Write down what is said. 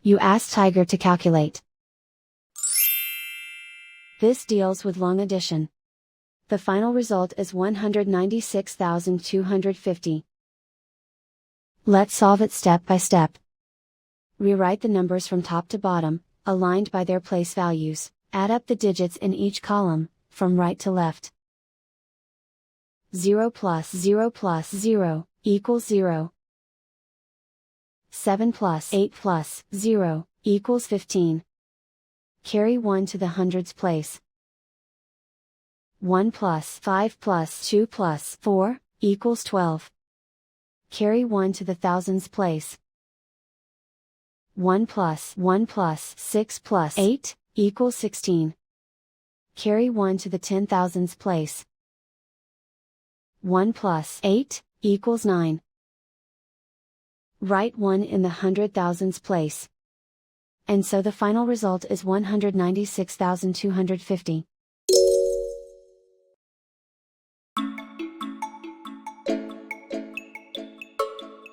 You ask Tiger to calculate. This deals with long addition. The final result is 196,250. Let's solve it step by step. Rewrite the numbers from top to bottom, aligned by their place values. Add up the digits in each column, from right to left. 0 plus 0 plus 0 equals 0. 7 plus 8 plus 0 equals 15. Carry 1 to the hundreds place. 1 plus 5 plus 2 plus 4 equals 12. Carry 1 to the thousands place. 1 plus 6 plus 8 equals 16. Carry 1 to the 10,000s place. 1 plus 8 equals 9. Write 1 in the 100,000s place. And so the final result is 196,250.